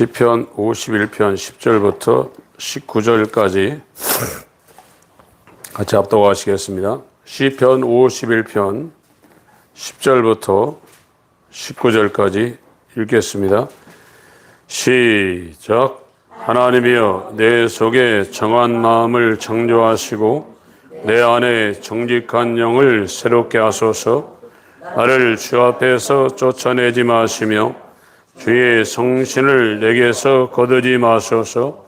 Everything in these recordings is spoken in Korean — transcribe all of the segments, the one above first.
시편 51편 10절부터 19절까지 같이 합독하시겠습니다. 시편 51편 10절부터 19절까지 읽겠습니다. 시작. 하나님이여, 내 속에 정한 마음을 창조하시고 내 안에 정직한 영을 새롭게 하소서. 나를 주 앞에서 쫓아내지 마시며 주의 성신을 내게서 거두지 마소서.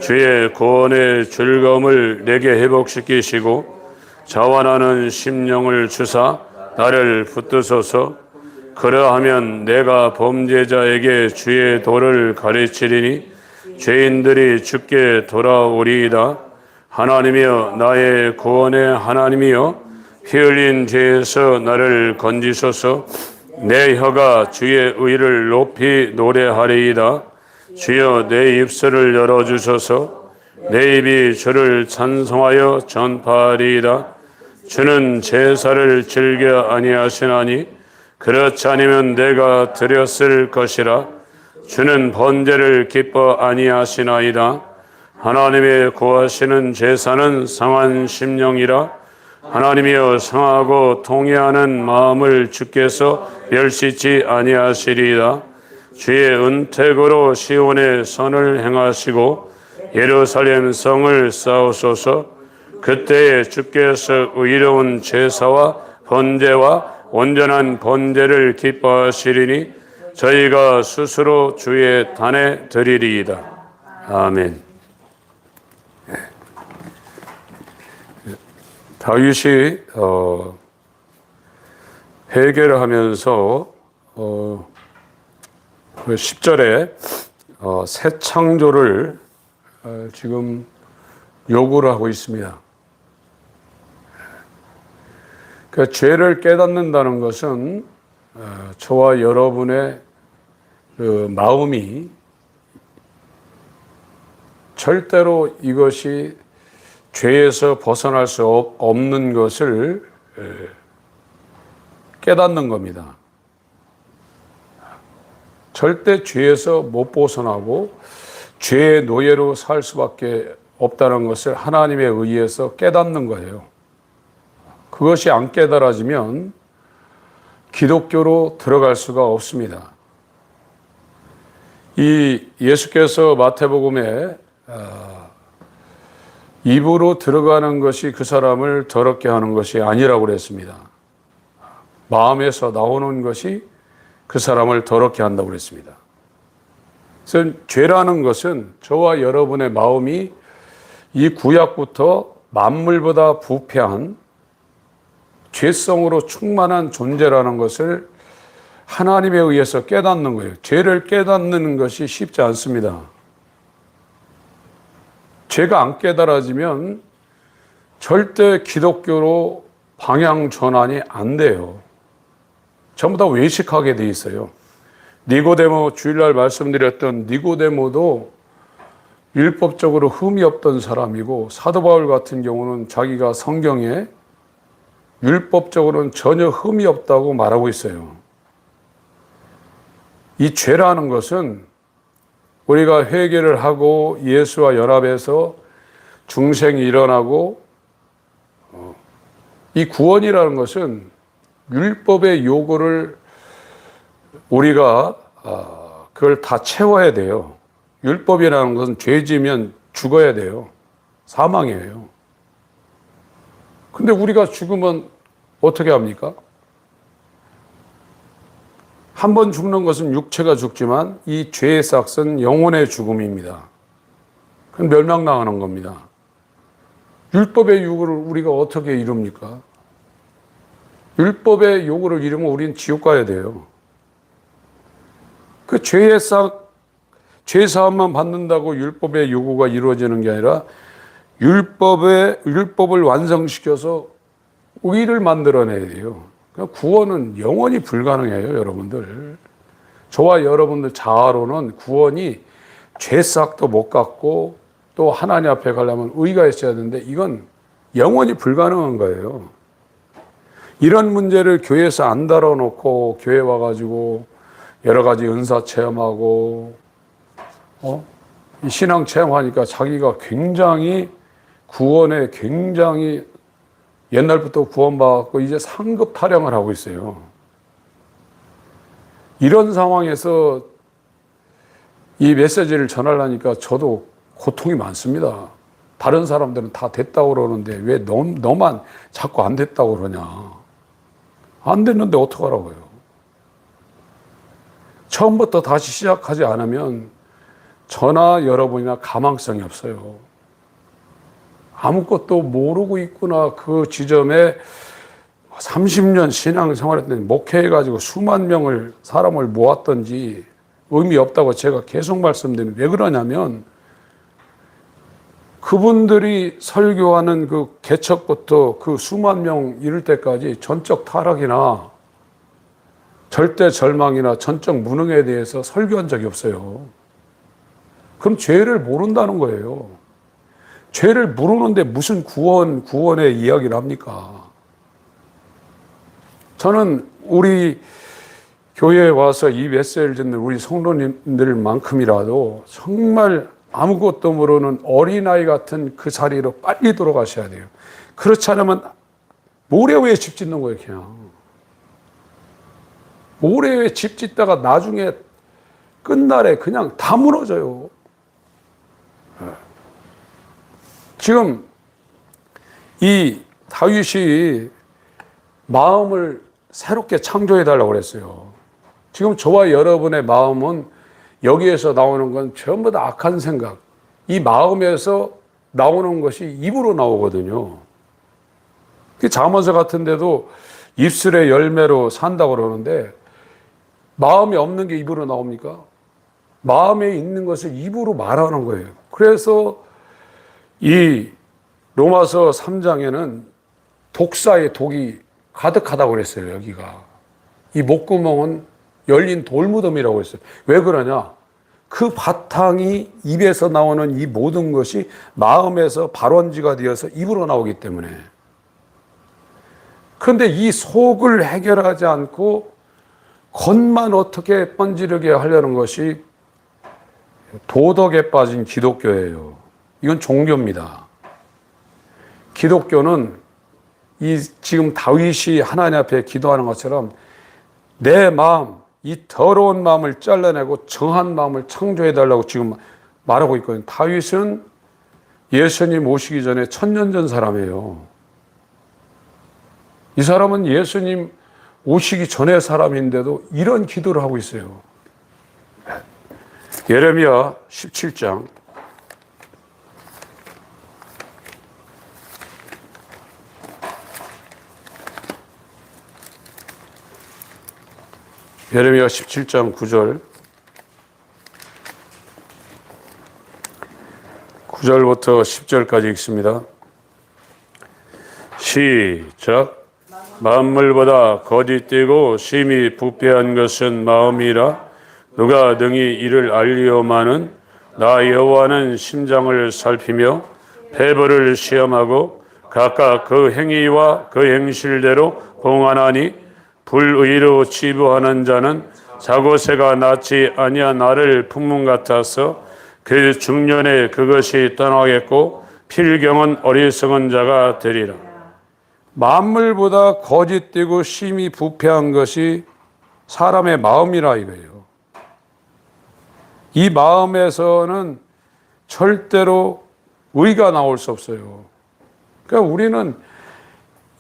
주의 구원의 즐거움을 내게 회복시키시고 자원하는 심령을 주사 나를 붙드소서. 그러하면 내가 범죄자에게 주의 도를 가르치리니 죄인들이 주께 돌아오리이다. 하나님이여, 나의 구원의 하나님이여, 피 흘린 죄에서 나를 건지소서. 내 혀가 주의 의를 높이 노래하리이다. 주여, 내 입술을 열어주소서. 내 입이 주를 찬송하여 전파하리이다. 주는 제사를 즐겨 아니하시나니 그렇지 않으면 내가 드렸을 것이라. 주는 번제를 기뻐 아니하시나이다. 하나님의 구하시는 제사는 상한 심령이라. 하나님이여, 상하고 통회하는 마음을 주께서 멸시치 아니하시리이다. 주의 은택으로 시온의 선을 행하시고 예루살렘 성을 쌓으소서. 그때에 주께서 의로운 제사와 번제와 온전한 번제를 기뻐하시리니 저희가 스스로 주의 단에 드리리이다. 아멘. 다윗이 회개를 하면서 10절에 새 창조를 지금 요구를 하고 있습니다. 그러니까 죄를 깨닫는다는 것은 저와 여러분의 그 마음이 절대로 이것이 죄에서 벗어날 수 없는 것을 깨닫는 겁니다. 절대 죄에서 못 벗어나고 죄의 노예로 살 수밖에 없다는 것을 하나님의 의해서 깨닫는 거예요. 그것이 안 깨달아지면 기독교로 들어갈 수가 없습니다. 이 예수께서 마태복음에 입으로 들어가는 것이 그 사람을 더럽게 하는 것이 아니라고 그랬습니다. 마음에서 나오는 것이 그 사람을 더럽게 한다고 그랬습니다. 그래서 죄라는 것은 저와 여러분의 마음이 이 구약부터 만물보다 부패한 죄성으로 충만한 존재라는 것을 하나님에 의해서 깨닫는 거예요. 죄를 깨닫는 것이 쉽지 않습니다. 죄가 안 깨달아지면 절대 기독교로 방향 전환이 안 돼요. 전부 다 외식하게 돼 있어요. 니고데모, 주일날 말씀드렸던 니고데모도 율법적으로 흠이 없던 사람이고, 사도 바울 같은 경우는 자기가 성경에 율법적으로는 전혀 흠이 없다고 말하고 있어요. 이 죄라는 것은 우리가 회개를 하고 예수와 연합해서 중생이 일어나고, 이 구원이라는 것은 율법의 요구를 우리가 그걸 다 채워야 돼요. 율법이라는 것은 죄 지으면 죽어야 돼요. 사망이에요. 근데 우리가 죽으면 어떻게 합니까? 한 번 죽는 것은 육체가 죽지만 이 죄의 삭은 영혼의 죽음입니다. 그건 멸망당하는 겁니다. 율법의 요구를 우리가 어떻게 이룹니까? 율법의 요구를 이루면 우리는 지옥 가야 돼요. 그 죄의 죄 사함만 받는다고 율법의 요구가 이루어지는 게 아니라 율법을 완성시켜서 의를 만들어내야 돼요. 구원은 영원히 불가능해요, 여러분들. 저와 여러분들 자아로는 구원이 죄싹도 못 갚고 또 하나님 앞에 가려면 의가 있어야 되는데 이건 영원히 불가능한 거예요. 이런 문제를 교회에서 안 다뤄놓고 교회 와가지고 여러 가지 은사 체험하고 이 신앙 체험하니까 자기가 굉장히 구원에 굉장히 옛날부터 구원받고 이제 상급 타령을 하고 있어요. 이런 상황에서 이 메시지를 전하려니까 저도 고통이 많습니다. 다른 사람들은 다 됐다고 그러는데 왜 너만 자꾸 안 됐다고 그러냐. 안 됐는데 어떡하라고요. 처음부터 다시 시작하지 않으면 저나 여러분이나 가망성이 없어요. 아무것도 모르고 있구나. 그 지점에 30년 신앙생활했더니 목회해가지고 수만 명을 사람을 모았던지 의미 없다고 제가 계속 말씀드리는 왜 그러냐면 그분들이 설교하는 그 개척부터 그 수만 명 이룰 때까지 전적 타락이나 절대 절망이나 전적 무능에 대해서 설교한 적이 없어요. 그럼 죄를 모른다는 거예요. 죄를 모르는데 무슨 구원의 이야기를 합니까? 저는 우리 교회에 와서 이 메시지를 듣는 우리 성도님들만큼이라도 정말 아무것도 모르는 어린아이 같은 그 자리로 빨리 돌아가셔야 돼요. 그렇지 않으면 모래 위에 집 짓는 거예요, 그냥. 모래 위에 집 짓다가 나중에 끝날에 그냥 다 무너져요. 지금 이 다윗이 마음을 새롭게 창조해달라고 그랬어요. 지금 저와 여러분의 마음은 여기에서 나오는 건 전부 다 악한 생각. 이 마음에서 나오는 것이 입으로 나오거든요. 잠언서 같은 데도 입술의 열매로 산다고 그러는데 마음이 없는 게 입으로 나옵니까? 마음에 있는 것을 입으로 말하는 거예요. 그래서 이 로마서 3장에는 독사의 독이 가득하다고 그랬어요, 여기가. 이 목구멍은 열린 돌무덤이라고 했어요. 왜 그러냐? 그 바탕이 입에서 나오는 이 모든 것이 마음에서 발원지가 되어서 입으로 나오기 때문에. 그런데 이 속을 해결하지 않고 겉만 어떻게 번지르게 하려는 것이 도덕에 빠진 기독교예요. 이건 종교입니다. 기독교는 이 지금 다윗이 하나님 앞에 기도하는 것처럼 내 마음, 이 더러운 마음을 잘라내고 정한 마음을 창조해달라고 지금 말하고 있거든요. 다윗은 예수님 오시기 전에 1000년 전 사람이에요. 이 사람은 예수님 오시기 전의 사람인데도 이런 기도를 하고 있어요. 예레미야 17장 예레미야 17장 9절 9절부터 10절까지 읽습니다. 시작. 만물보다 거짓되고 심히 부패한 것은 마음이라 누가 능히 이를 알리오마는 나 여호와는 심장을 살피며 배부를 시험하고 각각 그 행위와 그 행실대로 봉하나니 불의로 치부하는 자는 자고새가 낳지 아니한 나를 품문 같아서 그 중년에 그것이 떠나겠고 필경은 어리석은 자가 되리라. 만물보다 거짓되고 심히 부패한 것이 사람의 마음이라 이거예요. 이 마음에서는 절대로 의가 나올 수 없어요. 그러니까 우리는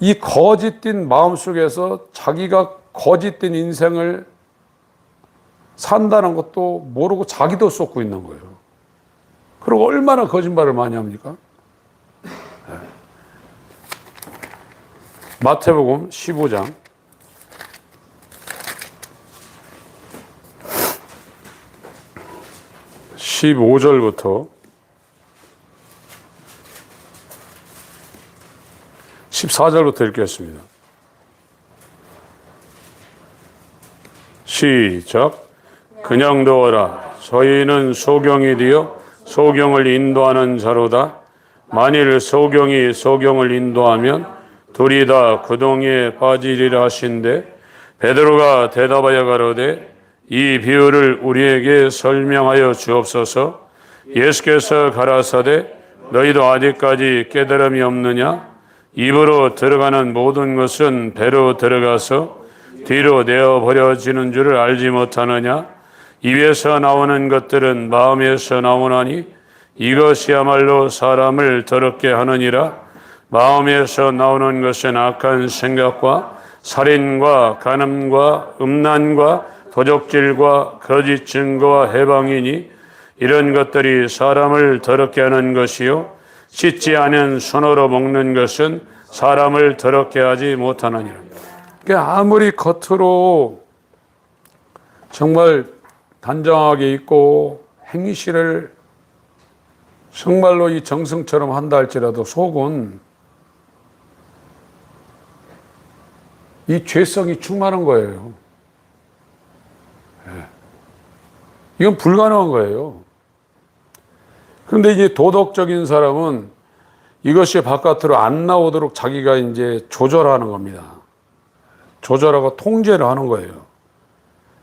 이 거짓된 마음 속에서 자기가 거짓된 인생을 산다는 것도 모르고 자기도 쏟고 있는 거예요. 그리고 얼마나 거짓말을 많이 합니까? 마태복음 15장 15절부터 14절부터 읽겠습니다. 시작. 그냥 두어라. 저희는 소경이 되어 소경을 인도하는 자로다. 만일 소경이 소경을 인도하면 둘이 다 구덩이에 빠지리라 하신대 베드로가 대답하여 가로되 이 비유를 우리에게 설명하여 주옵소서. 예수께서 가라사대 너희도 아직까지 깨달음이 없느냐? 입으로 들어가는 모든 것은 배로 들어가서 뒤로 내어 버려지는 줄을 알지 못하느냐? 입에서 나오는 것들은 마음에서 나오나니 이것이야말로 사람을 더럽게 하느니라. 마음에서 나오는 것은 악한 생각과 살인과 간음과 음란과 도적질과 거짓 증거와 해방이니 이런 것들이 사람을 더럽게 하는 것이요 씻지 않은 손으로 먹는 것은 사람을 더럽게 하지 못하느니라. 그러니까 아무리 겉으로 정말 단정하게 있고 행실을 정말로 이 정성처럼 한다 할지라도 속은 이 죄성이 충만한 거예요. 이건 불가능한 거예요. 그런데 이제 도덕적인 사람은 이것이 바깥으로 안 나오도록 자기가 이제 조절하는 겁니다. 조절하고 통제를 하는 거예요.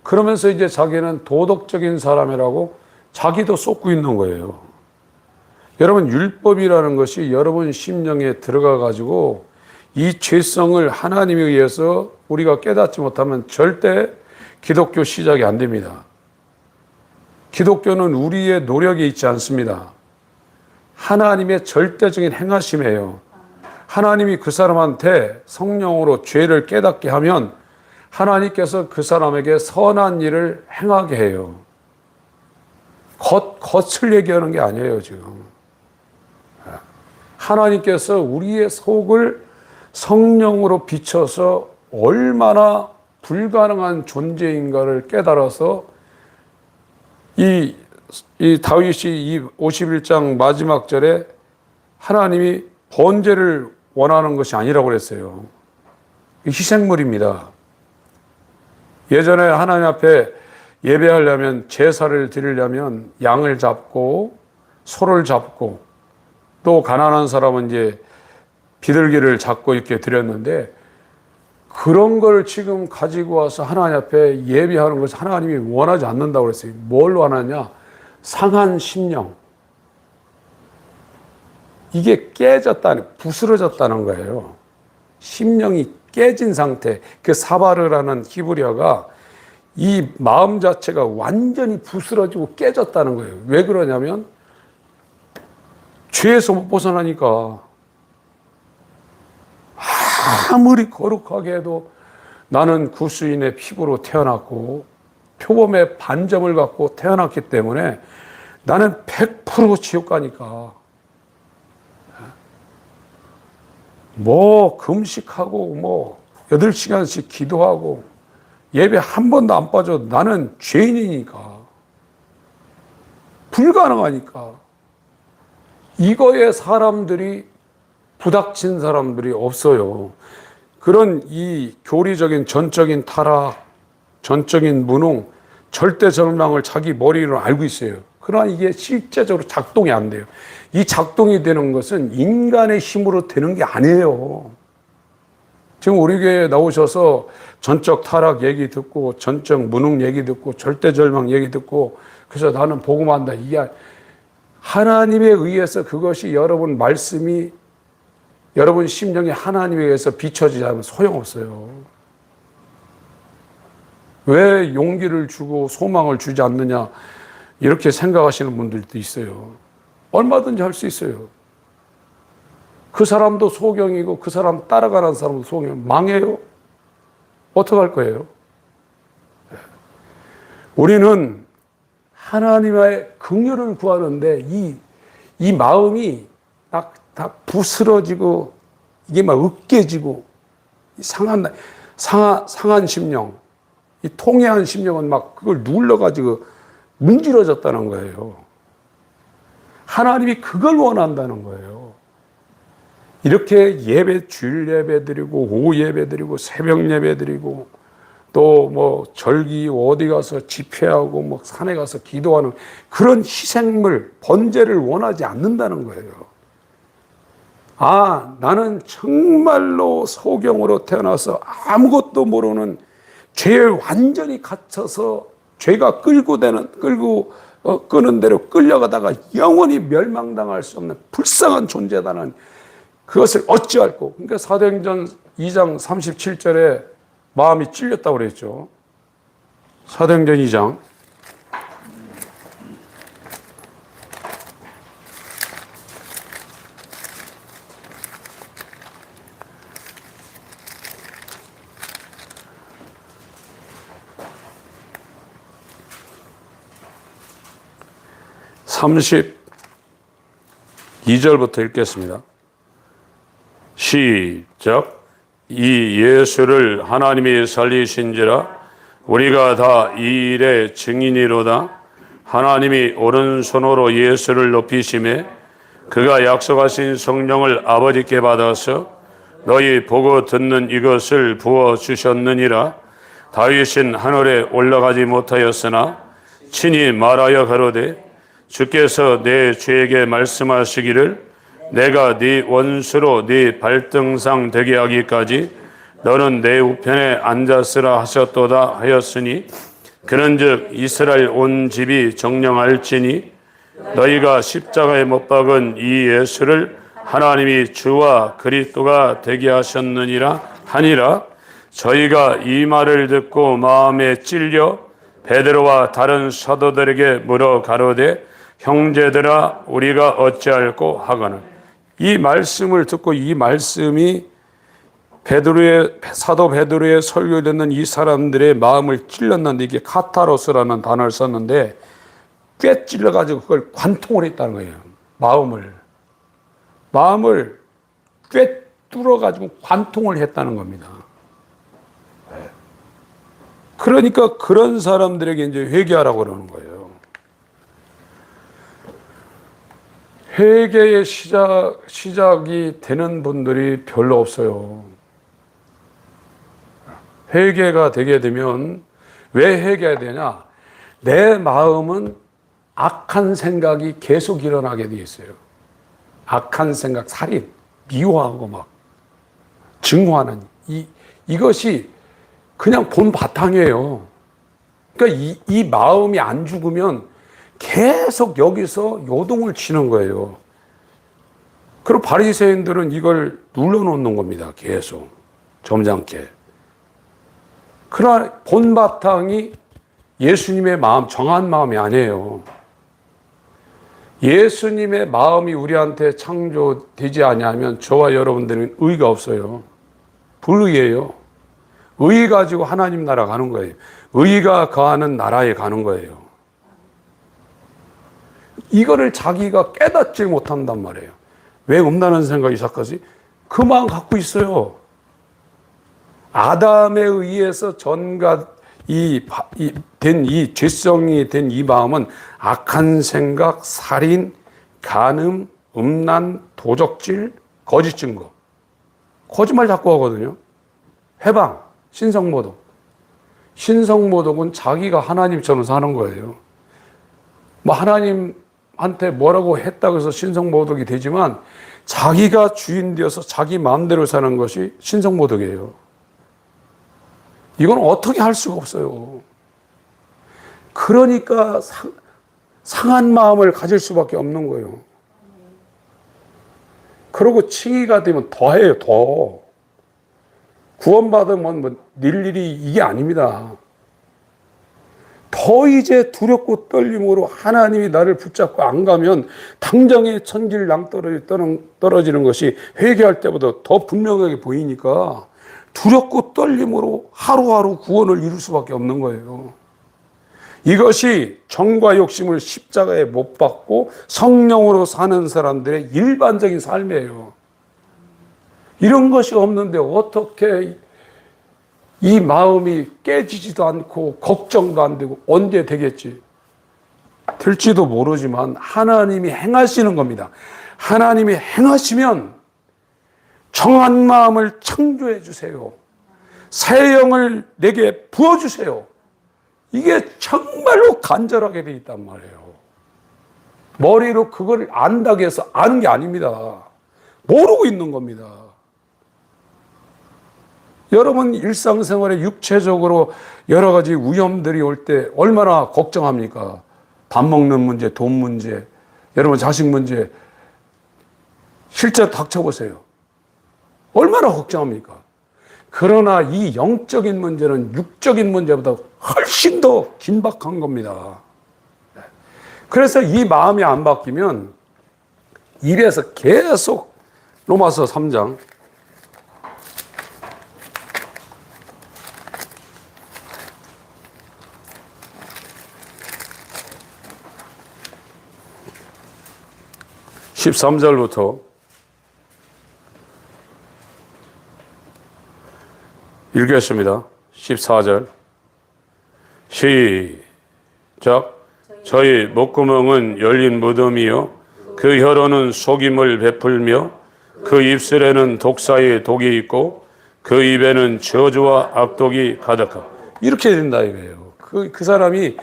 그러면서 이제 자기는 도덕적인 사람이라고 자기도 쏟고 있는 거예요. 여러분, 율법이라는 것이 여러분 심령에 들어가 가지고 이 죄성을 하나님에 의해서 우리가 깨닫지 못하면 절대 기독교 시작이 안 됩니다. 기독교는 우리의 노력이 있지 않습니다. 하나님의 절대적인 행하심이에요. 하나님이 그 사람한테 성령으로 죄를 깨닫게 하면 하나님께서 그 사람에게 선한 일을 행하게 해요. 겉을 얘기하는 게 아니에요, 지금. 하나님께서 우리의 속을 성령으로 비춰서 얼마나 불가능한 존재인가를 깨달아서 이 다윗이 이 51장 마지막 절에 하나님이 번제를 원하는 것이 아니라고 그랬어요. 희생물입니다. 예전에 하나님 앞에 예배하려면 제사를 드리려면 양을 잡고 소를 잡고 또 가난한 사람은 이제 비둘기를 잡고 이렇게 드렸는데 그런 걸 지금 가지고 와서 하나님 앞에 예배하는 것을 하나님이 원하지 않는다고 그랬어요. 뭘 원하냐? 상한 심령. 이게 부스러졌다는 거예요. 심령이 깨진 상태. 그 사바르라는 히브리어가 이 마음 자체가 완전히 부스러지고 깨졌다는 거예요. 왜 그러냐면 죄에서 못 벗어나니까. 아무리 거룩하게 해도 나는 구수인의 피부로 태어났고 표범의 반점을 갖고 태어났기 때문에 나는 100% 지옥 가니까 뭐 금식하고 뭐 8시간씩 기도하고 예배 한 번도 안 빠져도 나는 죄인이니까 불가능하니까 이거에 사람들이 부닥친 사람들이 없어요. 그런 이 교리적인 전적인 타락, 전적인 무능, 절대 절망을 자기 머리로 알고 있어요. 그러나 이게 실제적으로 작동이 안 돼요. 이 작동이 되는 것은 인간의 힘으로 되는 게 아니에요. 지금 우리 교회에 나오셔서 전적 타락 얘기 듣고 전적 무능 얘기 듣고 절대 절망 얘기 듣고 그래서 나는 복음한다. 이게 하나님에 의해서 그것이 여러분 말씀이 여러분 심령이 하나님에 의해서 비춰지지 않으면 소용없어요. 왜 용기를 주고 소망을 주지 않느냐 이렇게 생각하시는 분들도 있어요. 얼마든지 할 수 있어요. 그 사람도 소경이고 그 사람 따라가는 사람도 소경이고 망해요? 어떡할 거예요? 우리는 하나님의 긍휼을 구하는데 이 마음이 다 부스러지고 이게 막 으깨지고 상한 심령, 이 통해한 심령은 막 그걸 눌러가지고 문지러졌다는 거예요. 하나님이 그걸 원한다는 거예요. 이렇게 주일 예배 드리고 오후 예배 드리고 새벽 예배 드리고 또 뭐 절기 어디 가서 집회하고 뭐 산에 가서 기도하는 그런 희생물 번제를 원하지 않는다는 거예요. 나는 정말로 소경으로 태어나서 아무것도 모르는 죄에 완전히 갇혀서 죄가 끄는 대로 끌려가다가 영원히 멸망당할 수 없는 불쌍한 존재다는 그것을 어찌할꼬. 그러니까 사도행전 2장 37절에 마음이 찔렸다고 그랬죠. 사도행전 2장 32절부터 읽겠습니다. 시작. 이 예수를 하나님이 살리신지라 우리가 다 이 일의 증인이로다. 하나님이 오른손으로 예수를 높이심에 그가 약속하신 성령을 아버지께 받아서 너희 보고 듣는 이것을 부어주셨느니라. 다윗은 하늘에 올라가지 못하였으나 친히 말하여 가로되 주께서 내 죄에게 말씀하시기를 내가 네 원수로 네 발등상 되게 하기까지 너는 내 우편에 앉았으라 하셨도다 하였으니 그런즉 이스라엘 온 집이 정령할지니 너희가 십자가에 못 박은 이 예수를 하나님이 주와 그리스도가 되게 하셨느니라 하니라. 저희가 이 말을 듣고 마음에 찔려 베드로와 다른 사도들에게 물어 가로되 형제들아 우리가 어찌할꼬 하거늘. 이 말씀을 듣고 이 말씀이 사도 베드로의 설교를 듣는 이 사람들의 마음을 찔렀는데 이게 카타로스라는 단어를 썼는데 꽤 찔러가지고 그걸 관통을 했다는 거예요. 마음을 꽤 뚫어가지고 관통을 했다는 겁니다. 그러니까 그런 사람들에게 이제 회개하라고 그러는 거예요. 회개의 시작이 되는 분들이 별로 없어요. 회개가 되게 되면 왜 회개해야 되냐? 내 마음은 악한 생각이 계속 일어나게 돼 있어요. 악한 생각, 살인, 미워하고 막 증오하는 이것이 그냥 본 바탕이에요. 그러니까 이 마음이 안 죽으면 계속 여기서 요동을 치는 거예요. 그리고 바리새인들은 이걸 눌러놓는 겁니다. 계속 점잖게. 그러나 본 바탕이 예수님의 마음, 정한 마음이 아니에요. 예수님의 마음이 우리한테 창조되지 아니하면 저와 여러분들은 의가 없어요. 불의예요. 의 가지고 하나님 나라 가는 거예요. 의가 거하는 나라에 가는 거예요. 이거를 자기가 깨닫지 못한단 말이에요. 왜 없나는 생각이 시작하지? 그 마음 갖고 있어요. 아담에 의해서 이 죄성이 된 이 마음은 악한 생각, 살인, 간음, 음란, 도적질, 거짓 증거. 거짓말 자꾸 하거든요. 해방, 신성모독. 신성모독은 자기가 하나님처럼 사는 거예요. 뭐 하나님한테 뭐라고 했다고 해서 신성모독이 되지만 자기가 주인 되어서 자기 마음대로 사는 것이 신성모독이에요. 이건 어떻게 할 수가 없어요. 그러니까 상한 마음을 가질 수밖에 없는 거예요. 그리고 칭의가 되면 더 해요, 더. 구원받으면 뭐 일일이 이게 아닙니다. 더 이제 두렵고 떨림으로 하나님이 나를 붙잡고 안 가면 당장에 천길 낭떠러지 떨어지는 것이 회개할 때보다 더 분명하게 보이니까 두렵고 떨림으로 하루하루 구원을 이룰 수밖에 없는 거예요. 이것이 정과 욕심을 십자가에 못 박고 성령으로 사는 사람들의 일반적인 삶이에요. 이런 것이 없는데 어떻게 이 마음이 깨지지도 않고 걱정도 안 되고 언제 되겠지? 될지도 모르지만 하나님이 행하시는 겁니다. 하나님이 행하시면 정한 마음을 창조해 주세요. 새 영을 내게 부어주세요. 이게 정말로 간절하게 돼 있단 말이에요. 머리로 그걸 안다고 해서 아는 게 아닙니다. 모르고 있는 겁니다. 여러분 일상생활에 육체적으로 여러 가지 위험들이 올 때 얼마나 걱정합니까? 밥 먹는 문제, 돈 문제, 여러분 자식 문제, 실제 닥쳐보세요. 얼마나 걱정합니까? 그러나 이 영적인 문제는 육적인 문제보다 훨씬 더 긴박한 겁니다. 그래서 이 마음이 안 바뀌면 입에서 계속 로마서 3장 13절부터 읽겠습니다. 14절 시작. 저희 목구멍은 열린 무덤이요 그 혀로는 속임을 베풀며 그 입술에는 독사의 독이 있고 그 입에는 저주와 악독이 가득하고 이렇게 된다 이거예요. 그 사람이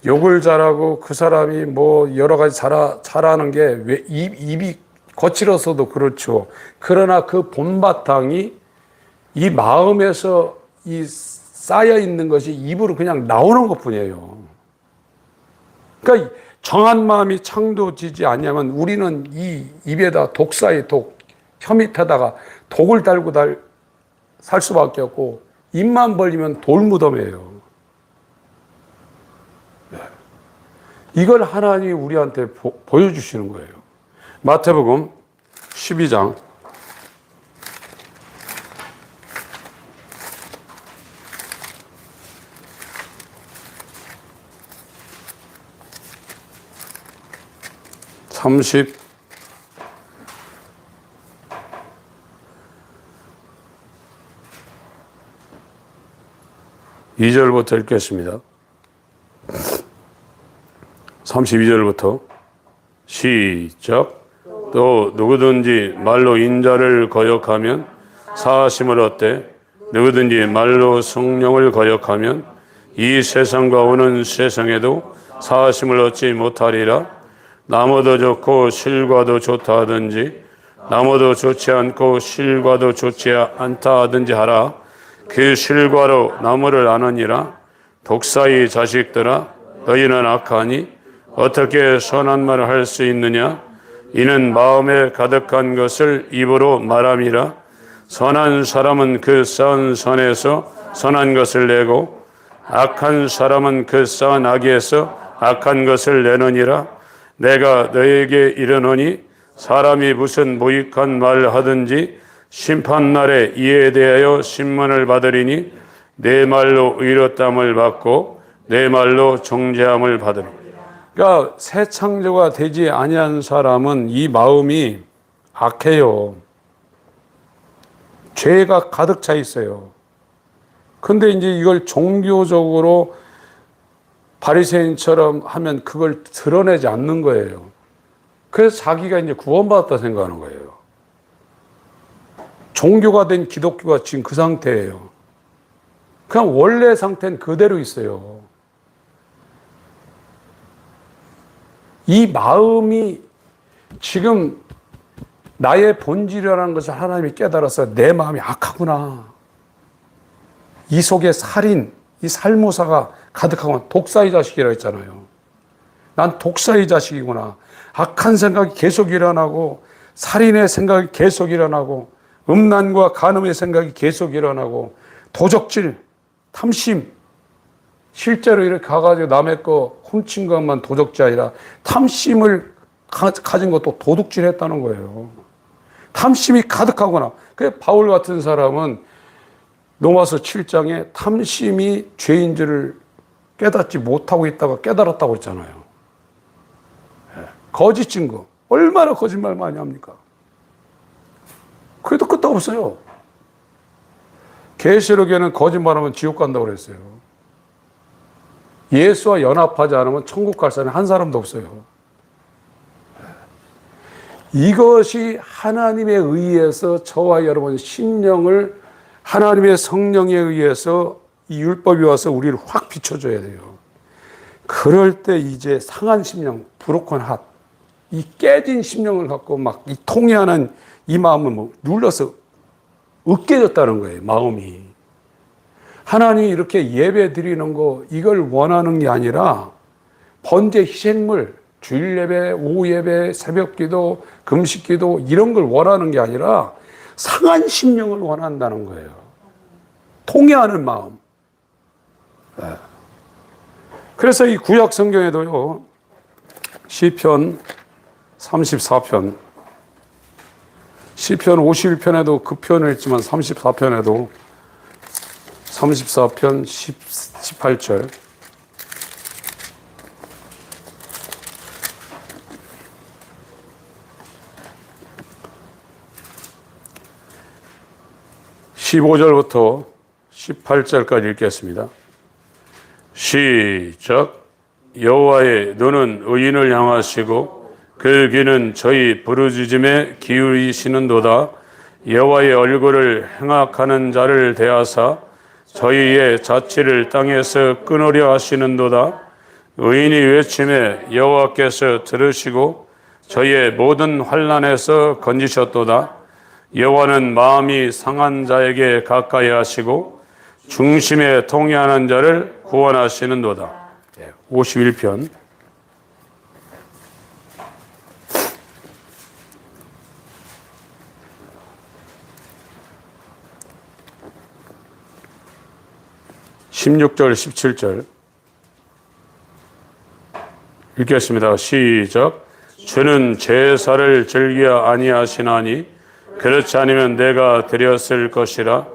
욕을 잘하고 그 사람이 뭐 여러 가지 잘하는 게 왜 입이 거칠어서도 그렇죠. 그러나 그 본바탕이 이 마음에서 이 쌓여 있는 것이 입으로 그냥 나오는 것뿐이에요. 그러니까 정한 마음이 창조지지 않냐면 우리는 이 입에다 독사의 독, 혀 밑에다가 독을 달고 살 수밖에 없고 입만 벌리면 돌무덤이에요. 이걸 하나님이 우리한테 보여주시는 거예요. 마태복음 12장 32절부터 읽겠습니다. 32절부터 시작. 또 누구든지 말로 인자를 거역하면 사하심을 얻되 누구든지 말로 성령을 거역하면 이 세상과 오는 세상에도 사하심을 얻지 못하리라. 나무도 좋고 실과도 좋다 하든지 나무도 좋지 않고 실과도 좋지 않다 하든지 하라. 그 실과로 나무를 아느니라. 독사의 자식들아 너희는 악하니 어떻게 선한 말을 할 수 있느냐? 이는 마음에 가득한 것을 입으로 말함이라. 선한 사람은 그 쌓은 선에서 선한 것을 내고 악한 사람은 그 쌓은 악에서 악한 것을 내느니라. 내가 너에게 이르노니 사람이 무슨 무익한 말을 하든지 심판날에 이에 대하여 신문을 받으리니 내 말로 의롭다함을 받고 내 말로 정죄함을 받으리니. 그러니까 새 창조가 되지 아니한 사람은 이 마음이 악해요. 죄가 가득 차 있어요. 근데 이제 이걸 종교적으로 바리새인처럼 하면 그걸 드러내지 않는 거예요. 그래서 자기가 이제 구원받았다 생각하는 거예요. 종교가 된 기독교가 지금 그 상태예요. 그냥 원래 상태는 그대로 있어요. 이 마음이 지금 나의 본질이라는 것을 하나님이 깨달아서 내 마음이 악하구나. 이 속에 살인, 이 살모사가 가득하구나. 독사의 자식이라고 했잖아요. 난 독사의 자식이구나. 악한 생각이 계속 일어나고 살인의 생각이 계속 일어나고 음란과 간음의 생각이 계속 일어나고 도적질, 탐심, 실제로 이렇게 가가지고 남의 거 훔친 것만 도적질 아니라 탐심을 가진 것도 도둑질 했다는 거예요. 탐심이 가득하거나. 그 바울 같은 사람은 로마서 7장에 탐심이 죄인 줄을 깨닫지 못하고 있다가 깨달았다고 했잖아요. 거짓 증거. 얼마나 거짓말 많이 합니까? 그래도 끝도 없어요. 계시록에는 거짓말하면 지옥 간다고 그랬어요. 예수와 연합하지 않으면 천국 갈 사람이 한 사람도 없어요. 이것이 하나님에 의해서 저와 여러분 심령을 하나님의 성령에 의해서 이 율법이 와서 우리를 확 비춰줘야 돼요. 그럴 때 이제 상한 심령, 브로큰 핫, 이 깨진 심령을 갖고 막 이 통해하는 이 마음을 뭐 눌러서 으깨졌다는 거예요, 마음이. 하나님이 이렇게 예배 드리는 거 이걸 원하는 게 아니라 번제 희생물, 주일 예배, 오후 예배, 새벽 기도, 금식 기도 이런 걸 원하는 게 아니라 상한 심령을 원한다는 거예요. 통회하는 마음. 그래서 이 구약 성경에도요, 시편 34편, 시편 51편에도 그 표현을 했지만 34편에도 34편 18절 (15절부터) 18절까지 읽겠습니다. 시작. 여호와의 눈은 의인을 향하시고 그 귀는 저희 부르짖음에 기울이시는도다. 여호와의 얼굴을 행악하는 자를 대하사 저희의 자취를 땅에서 끊으려 하시는도다. 의인이 외침에 여호와께서 들으시고 저희의 모든 환난에서 건지셨도다. 여호와는 마음이 상한 자에게 가까이 하시고 중심에 통회하는 자를 구원하시는도다. 51편. (16절) (17절) 읽겠습니다. 시작. 주는 제사를 즐겨 아니하시나니 그렇지 않으면 내가 드렸을 것이라.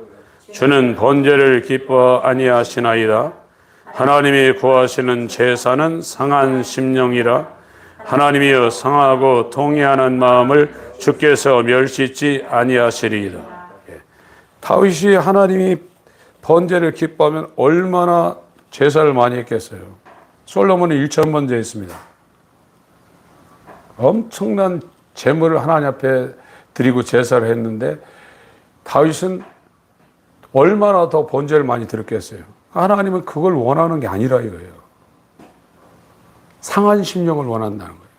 주는 번제를 기뻐 아니하시나이다. 하나님이 구하시는 제사는 상한 심령이라. 하나님이여 상하고 통회하는 마음을 주께서 멸시치 아니하시리이다. 다윗이 하나님이 번제를 기뻐하면 얼마나 제사를 많이 했겠어요. 솔로몬은 1000번제 했습니다. 엄청난 제물을 하나님 앞에 드리고 제사를 했는데 다윗은 얼마나 더 번제를 많이 드렸겠어요. 하나님은 그걸 원하는 게 아니라 이거예요. 상한 심령을 원한다는 거예요.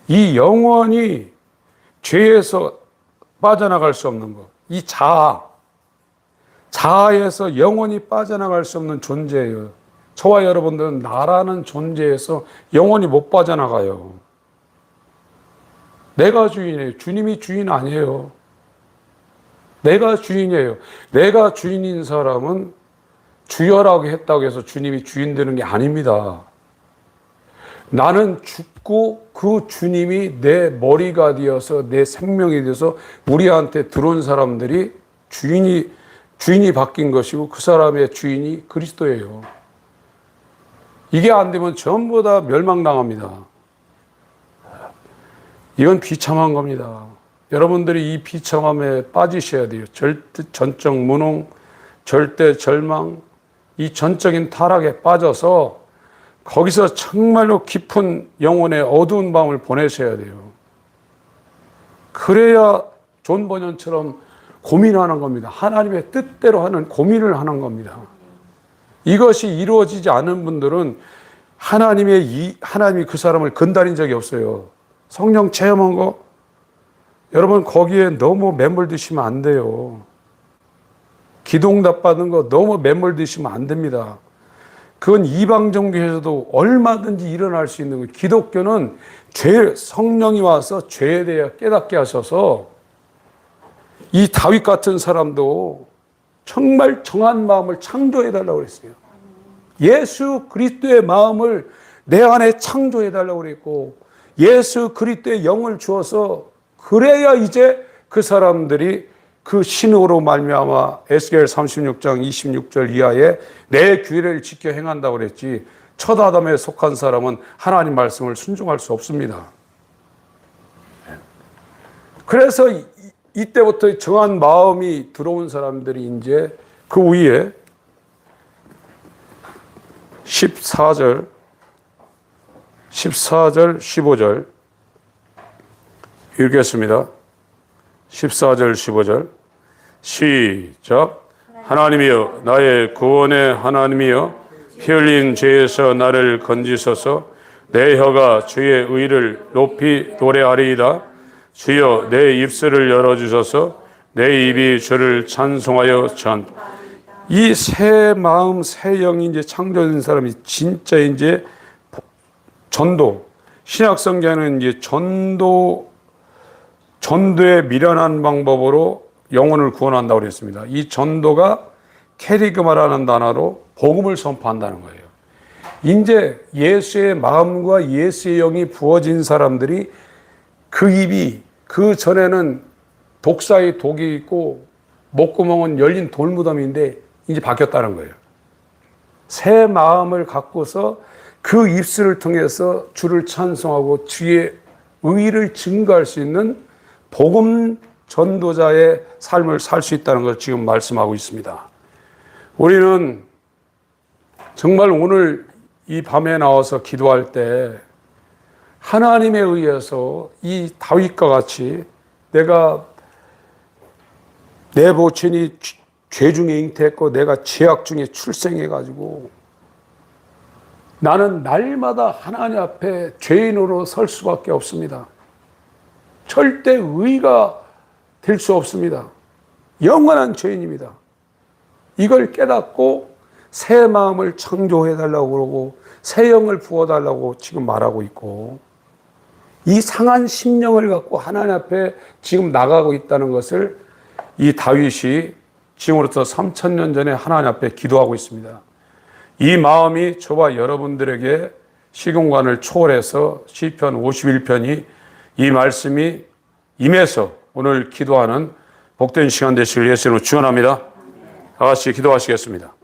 이 영원히 죄에서 빠져나갈 수 없는 것, 이 자아에서 영원히 빠져나갈 수 없는 존재예요. 저와 여러분들은 나라는 존재에서 영원히 못 빠져나가요. 내가 주인이에요. 주님이 주인 아니에요. 내가 주인이에요. 내가 주인인 사람은 주여라고 했다고 해서 주님이 주인 되는 게 아닙니다. 나는 죽고 그 주님이 내 머리가 되어서 내 생명이 되어서 우리한테 들어온 사람들이 주인이 바뀐 것이고 그 사람의 주인이 그리스도예요. 이게 안 되면 전부 다 멸망당합니다. 이건 비참한 겁니다. 여러분들이 이 비참함에 빠지셔야 돼요. 절대 전적 무능, 절대 절망, 이 전적인 타락에 빠져서 거기서 정말로 깊은 영혼의 어두운 밤을 보내셔야 돼요. 그래야 존 버년처럼 고민하는 겁니다. 하나님의 뜻대로 하는 고민을 하는 겁니다. 이것이 이루어지지 않은 분들은 하나님이 그 사람을 건드린 적이 없어요. 성령 체험한 거, 여러분 거기에 너무 매몰드시면 안 돼요. 기도응답 받은 거 너무 매몰드시면 안 됩니다. 그건 이방 종교에서도 얼마든지 일어날 수 있는 거예요. 기독교는 성령이 와서 죄에 대해 깨닫게 하셔서 이 다윗 같은 사람도 정말 정한 마음을 창조해달라고 그랬어요. 예수 그리스도의 마음을 내 안에 창조해달라고 그랬고 예수 그리스도의 영을 주어서 그래야 이제 그 사람들이 그 신으로 말미암아 에스겔 36장 26절 이하에 내 규례를 지켜 행한다고 그랬지 첫 아담에 속한 사람은 하나님 말씀을 순종할 수 없습니다. 그래서 이때부터 정한 마음이 들어온 사람들이 이제 그 위에 14절, 15절 읽겠습니다. 14절, 15절 시작. 하나님이여 나의 구원의 하나님이여 피 흘린 죄에서 나를 건지소서. 내 혀가 주의 의를 높이 노래하리이다. 주여 내 입술을 열어주소서. 내 입이 주를 찬송하여 이 새 마음, 새 영이 이제 창조된 사람이 진짜 이제 전도, 신약성경에는 이제 전도의 미련한 방법으로 영혼을 구원한다고 그랬습니다. 이 전도가 캐리그마라는 단어로 복음을 선포한다는 거예요. 이제 예수의 마음과 예수의 영이 부어진 사람들이 그 입이 그 전에는 독사의 독이 있고 목구멍은 열린 돌무덤인데 이제 바뀌었다는 거예요. 새 마음을 갖고서 그 입술을 통해서 주를 찬송하고 주의 의를 증거할 수 있는 복음 전도자의 삶을 살 수 있다는 걸 지금 말씀하고 있습니다. 우리는 정말 오늘 이 밤에 나와서 기도할 때 하나님에 의해서 이 다윗과 같이 내가 내 모친이 죄 중에 잉태했고 내가 죄악 중에 출생해가지고 나는 날마다 하나님 앞에 죄인으로 설 수밖에 없습니다. 절대 의가 될 수 없습니다. 영원한 죄인입니다. 이걸 깨닫고 새 마음을 창조해달라고 그러고 새 영을 부어달라고 지금 말하고 있고 이 상한 심령을 갖고 하나님 앞에 지금 나가고 있다는 것을 이 다윗이 지금으로부터 3000년 전에 하나님 앞에 기도하고 있습니다. 이 마음이 저와 여러분들에게 시공간을 초월해서 시편 51편이 이 말씀이 임해서 오늘 기도하는 복된 시간 되시길 예수님으로 축원합니다. 다 같이 기도하시겠습니다.